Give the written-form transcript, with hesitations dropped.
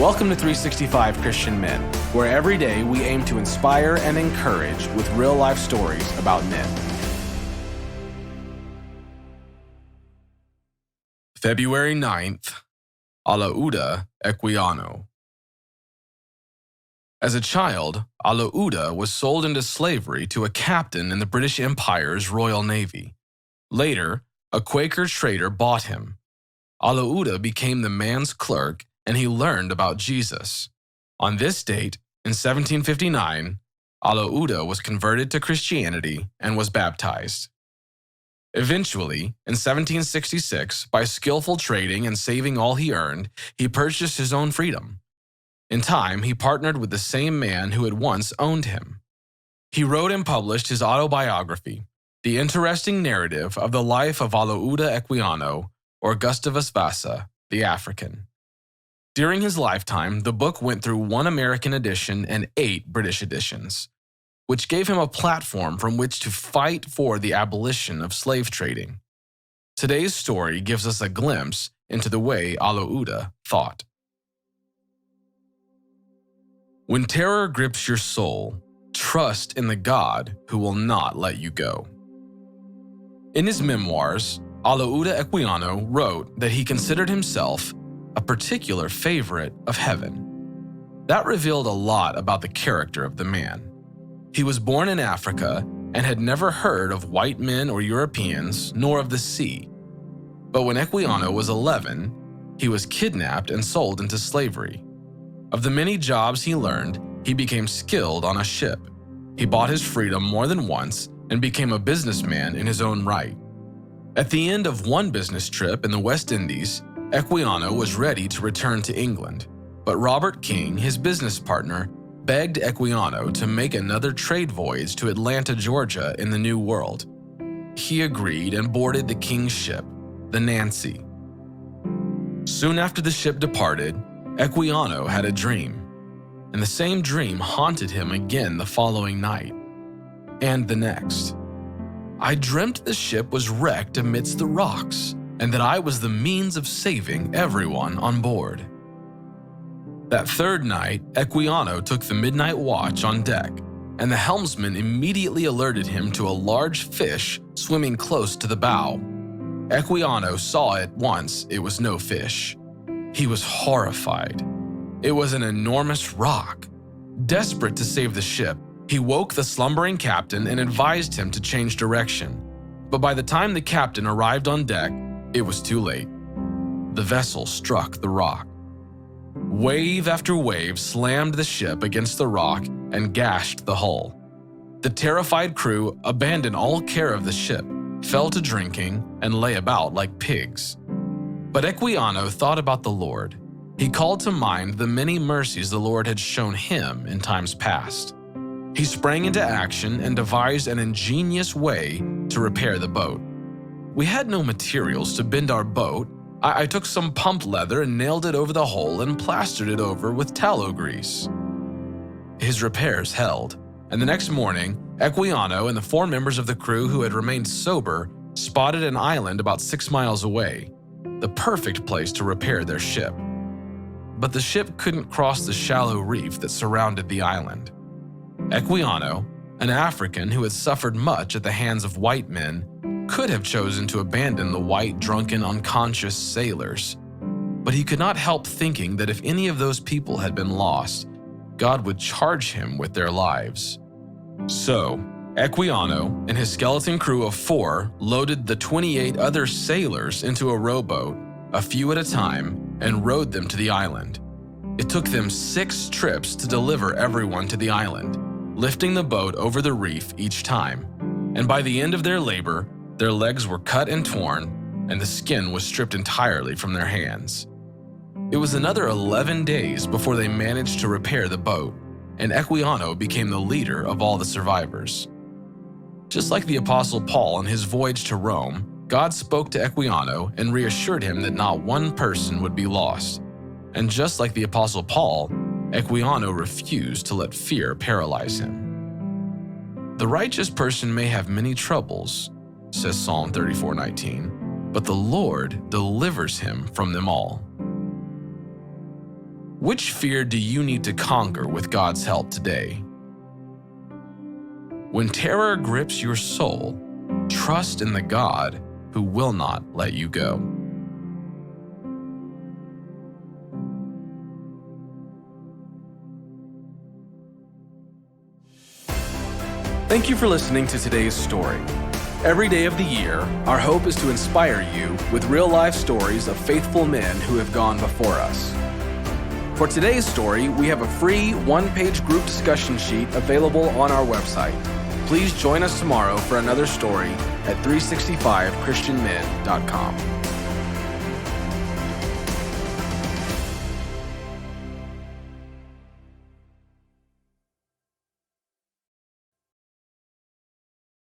Welcome to 365 Christian Men, where every day we aim to inspire and encourage with real-life stories about men. February 9th, Olaudah Equiano. As a child, Olaudah was sold into slavery to a captain in the British Empire's Royal Navy. Later, a Quaker trader bought him. Olaudah became the man's clerk, and he learned about Jesus. On this date, in 1759, Olaudah was converted to Christianity and was baptized. Eventually, in 1766, by skillful trading and saving all he earned, he purchased his own freedom. In time, he partnered with the same man who had once owned him. He wrote and published his autobiography, the interesting narrative of the life of Olaudah Equiano, or Gustavus Vassa, the African. During his lifetime, the book went through 1 American edition and 8 British editions, which gave him a platform from which to fight for the abolition of slave trading. Today's story gives us a glimpse into the way Olaudah thought. When terror grips your soul, trust in the God who will not let you go. In his memoirs, Olaudah Equiano wrote that he considered himself a particular favorite of heaven. That revealed a lot about the character of the man. He was born in Africa and had never heard of white men or Europeans, nor of the sea. But when Equiano was 11, he was kidnapped and sold into slavery. Of the many jobs he learned, he became skilled on a ship. He bought his freedom more than once and became a businessman in his own right. At the end of one business trip in the West Indies, Equiano was ready to return to England, but Robert King, his business partner, begged Equiano to make another trade voyage to Atlanta, Georgia in the New World. He agreed and boarded the King's ship, the Nancy. Soon after the ship departed, Equiano had a dream, and the same dream haunted him again the following night, and the next. I dreamt the ship was wrecked amidst the rocks, and that I was the means of saving everyone on board. That third night, Equiano took the midnight watch on deck, and the helmsman immediately alerted him to a large fish swimming close to the bow. Equiano saw at once it was no fish. He was horrified. It was an enormous rock. Desperate to save the ship, he woke the slumbering captain and advised him to change direction. But by the time the captain arrived on deck, it was too late. The vessel struck the rock. Wave after wave slammed the ship against the rock and gashed the hull. The terrified crew abandoned all care of the ship, fell to drinking, and lay about like pigs. But Equiano thought about the Lord. He called to mind the many mercies the Lord had shown him in times past. He sprang into action and devised an ingenious way to repair the boat. We had no materials to bend our boat. I took some pump leather and nailed it over the hole and plastered it over with tallow grease. His repairs held, and the next morning, Equiano and the 4 members of the crew who had remained sober spotted an island about 6 miles away, the perfect place to repair their ship. But the ship couldn't cross the shallow reef that surrounded the island. Equiano, an African who had suffered much at the hands of white men, could have chosen to abandon the white, drunken, unconscious sailors. But he could not help thinking that if any of those people had been lost, God would charge him with their lives. So, Equiano and his skeleton crew of 4 loaded the 28 other sailors into a rowboat, a few at a time, and rowed them to the island. It took them 6 trips to deliver everyone to the island, lifting the boat over the reef each time. And by the end of their labor, their legs were cut and torn, and the skin was stripped entirely from their hands. It was another 11 days before they managed to repair the boat, and Equiano became the leader of all the survivors. Just like the Apostle Paul on his voyage to Rome, God spoke to Equiano and reassured him that not one person would be lost. And just like the Apostle Paul, Equiano refused to let fear paralyze him. The righteous person may have many troubles, says Psalm 34:19, but the Lord delivers him from them all. Which fear do you need to conquer with God's help today? When terror grips your soul, trust in the God who will not let you go. Thank you for listening to today's story. Every day of the year, our hope is to inspire you with real-life stories of faithful men who have gone before us. For today's story, we have a free one-page group discussion sheet available on our website. Please join us tomorrow for another story at 365christianmen.com.